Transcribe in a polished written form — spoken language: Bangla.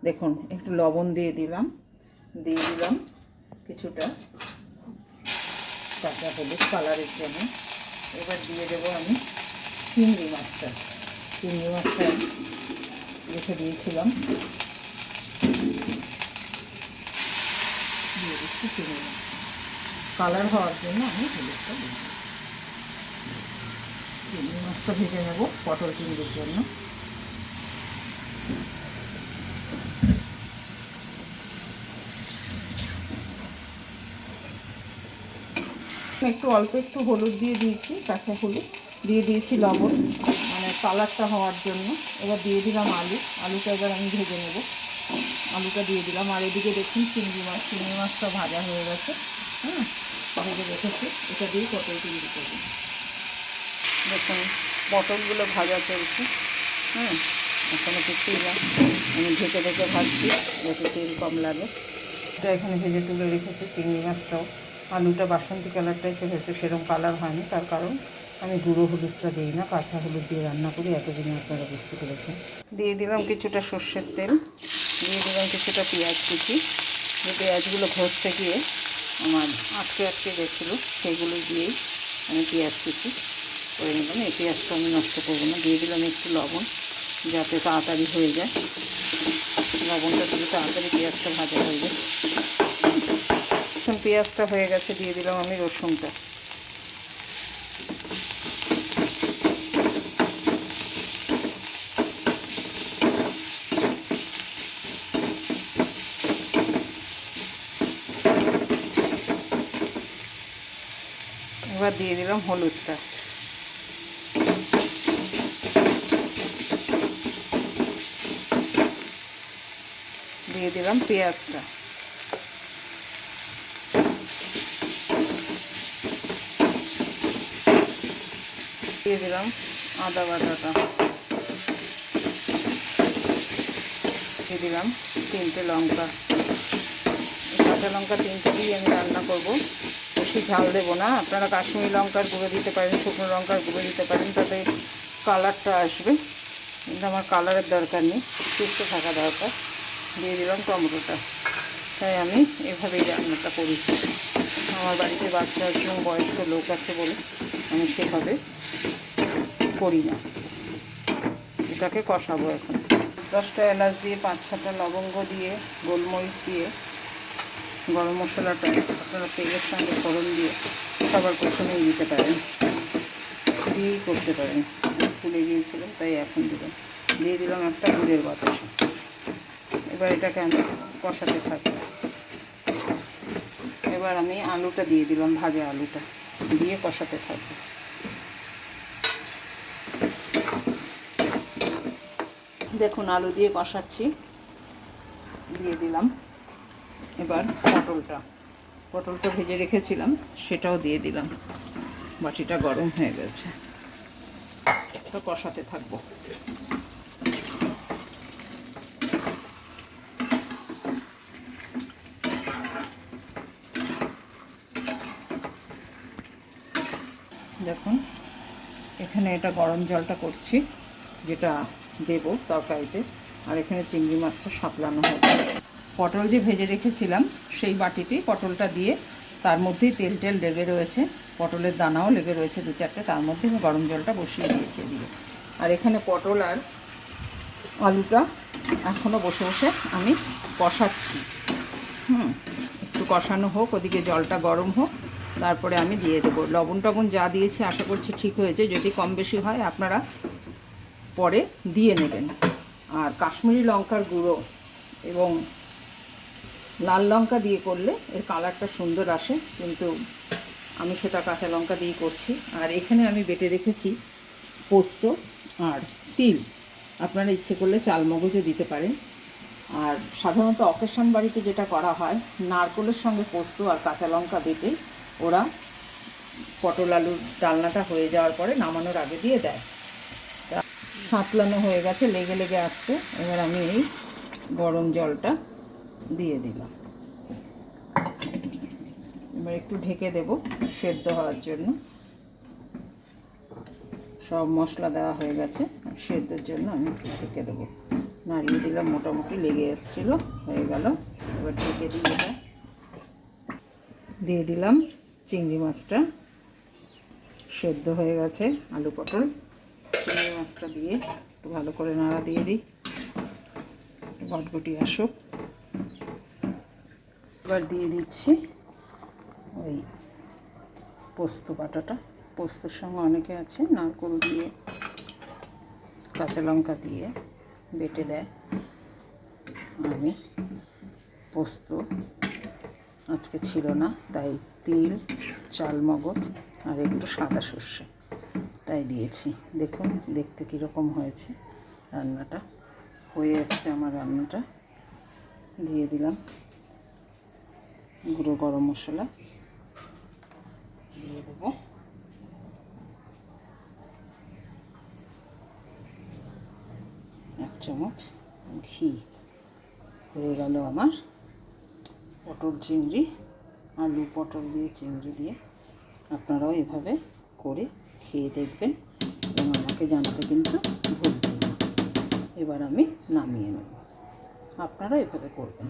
দেখুন একটু লবণ দিয়ে দিলাম কিছুটা কাঁচা হলুদ কালারের জন্য। এবার দিয়ে দেবো আমি চিংড়ি মাছটা রেখে দিয়েছিলাম, দিয়ে দিচ্ছি চিংড়ি মাছ। কালার হওয়ার জন্য আমি হলুদটা দিই। চিংড়ি মাছটা ভেজে নেব পটল চিংড়ির জন্য। একটু অল্প একটু হলুদ দিয়ে দিয়েছি, কাঁচা হলুদ দিয়ে দিয়েছি, লবণ মানে কালারটা হওয়ার জন্য। এবার দিয়ে দিলাম আলুটা এবার আমি ভেজে নেব। আলুটা দিয়ে দিলাম। আর এদিকে দেখুন চিংড়ি মাছটা ভাজা হয়ে গেছে। ভেজে রেখেছি, এটা দিয়ে পটল চিংড়ি করব। দেখুন পটলগুলো ভাজা চলছে। এখনো কিছুই না, আমি ঢেকে ভাজছি যাতে তেল কম লাগে। এটা এখানে ভেজে তুলে রেখেছি। চিংড়ি মাছটাও, আলুটা বাসন্তী কালারটা এসে সেরকম কালার হয়নি, তার কারণ আমি গুঁড়ো হলুদটা দিই না, কাঁচা হলুদ দিয়ে রান্না করি, এতদিনে আপনারা বুঝতে পেরেছেন। দিয়ে দিলাম কিছুটা সর্ষের তেল, দিয়ে দিলাম কিছুটা পেঁয়াজ কুচি। যে পেঁয়াজগুলো ঘষতে গিয়ে আমার আটকে গেছিলো, সেগুলো দিয়েই আমি পেঁয়াজ কুচি করে নিলাম। এই পেঁয়াজটা আমি নষ্ট করবো না। দিয়ে দিলাম একটু লবণ যাতে তাড়াতাড়ি হয়ে যায়, লবণটা দিয়ে তাড়াতাড়ি পেঁয়াজটা ভাজা হয়ে যায়। এখন পেঁয়াজটা হয়ে গেছে, দিয়ে দিলাম আমি রসুনটা। এবার দিয়ে দিলাম হলুদটা। দিয়ে দিলাম পেঁয়াজটা। দিয়ে দিলাম আদা বাটাটা। দিয়ে দিলাম 3টে লঙ্কা। কাঁচা লঙ্কা 3টে দিয়ে আমি রান্না করব, বেশি ঝাল দেবো না। আপনারা কাশ্মীরি লঙ্কার গুঁড়ো দিতে পারেন, শুকনো লঙ্কার গুঁড়ো দিতে পারেন, তাতে কালারটা আসবে, কিন্তু আমার কালারের দরকার নেই, সুস্থ থাকা দরকার। দিয়ে দিলাম টমেটোটা। তাই আমি এভাবেই রান্নাটা করি। আমার বাড়িতে বাচ্চা এবং বয়স্ক লোক আছে বলে আমি সেভাবে করি না। এটাকে কষাবো এখন। 10টা এলাচ দিয়ে 5-6টা লবঙ্গ দিয়ে গোলমরিচ দিয়ে গরম মশলাটা আপনারা তেলের সঙ্গে ফোড়ন দিয়ে সবার প্রথমেই দিতে পারেন, দিয়েই করতে পারেন। ভুলে গিয়েছিলাম তাই এখন দিলাম। দিয়ে দিলাম একটা গুড়ের বাতাসা। এবার এটাকে আমি কষাতে থাকি। এবার আমি আলুটা দিয়ে দিলাম, ভাজা আলুটা দিয়ে কষাতে থাকবো। দেখুন আলু দিয়ে কষাচ্ছি। দিয়ে দিলাম এবার পটলটা ভেজে রেখেছিলাম, সেটাও দিয়ে দিলাম। বাটিটা গরম হয়ে গেছে, এটা কষাতে থাকবো। দেখুন এখানে এটা গরম জলটা করছি, যেটা দেব তরকারিতে। আর এখানে চিংড়ি মাছটা সাঁতলানো হয়েছে। পটল যে ভেজে রেখেছিলাম সেই বাটিতেই পটলটা দিয়ে, তার মধ্যেই তেল লেগে রয়েছে, পটলের দানাও লেগে রয়েছে 2-4টে, তার মধ্যে আমি গরম জলটা বসিয়ে দিয়েছি দিয়ে। আর এখানে পটল আর আলুটা এখনও বসে বসে আমি কষাচ্ছি। একটু কষানো হোক, ওদিকে জলটা গরম হোক, তারপরে আমি দিয়ে দেবো। লবণ টবণ যা দিয়েছি আশা করছি ঠিক হয়েছে, যদি কম বেশি হয় আপনারা পরে দিয়ে নেবেন। আর কাশ্মীরি লঙ্কার গুঁড়ো এবং লাল লঙ্কা দিয়ে করলে এর কালারটা সুন্দর আসে, কিন্তু আমি সেটা কাঁচা লঙ্কা দিয়ে করছি। আর এখানে আমি বেটে রেখেছি পোস্ত আর তিল, আপনারা ইচ্ছে করলে চালমগজও দিতে পারেন। আর সাধারণত অকেশন বাড়িতে যেটা করা হয়, নারকেলের সঙ্গে পোস্ত আর কাঁচা লঙ্কা বেটে ওরা পটল আলুর ডালনাটা হয়ে যাওয়ার পরে নামানোর আগে দিয়ে দেয়। সাঁতলানো হয়ে গেছে, লেগে আসছে। এবার আমি এই গরম জলটা দিয়ে দিলাম। এবার একটু ঢেকে দেব সেদ্ধ হওয়ার জন্য। সব মশলা দেওয়া হয়ে গেছে, সেদ্ধের জন্য আমি একটু ঢেকে দেবো। নাড়িয়ে দিলাম, মোটামুটি লেগে এসেছিলো, হয়ে গেল। এবার ঢেকে দিই। এটা দিয়ে দিলাম চিংড়ি মাছটা, সেদ্ধ হয়ে গেছে আলু পটল। চিংড়ি মাছটা দিয়ে একটু ভালো করে নাড়া দিয়ে দিই, গটগটি আসুক। এবার দিয়ে দিচ্ছি ওই পোস্ত বাটাটা। পোস্তর সঙ্গে অনেকে আছে নারকেল দিয়ে, কাঁচা লঙ্কা দিয়ে বেটে দেয়। আমি পোস্ত আজকে ছিল না, তাই তিল, চাল মগজ আর একটু সাদা সর্ষে তাই দিয়েছি। দেখুন দেখতে কীরকম হয়েছে রান্নাটা। হয়ে এসছে আমার রান্নাটা। দিয়ে দিলাম গুঁড়ো গরম মশলা, দিয়ে দেবো এক চামচ ঘি। হয়ে গেল আমার পটল চিংড়ি, আলু পটল দিয়ে চিংড়ি দিয়ে। আপনারাও এভাবে করে খেয়ে দেখবেন এবং আমাকে জানাতে কিন্তু ভুলবেন না। এবার আমি নামিয়ে নেব, আপনারা এভাবে করবেন।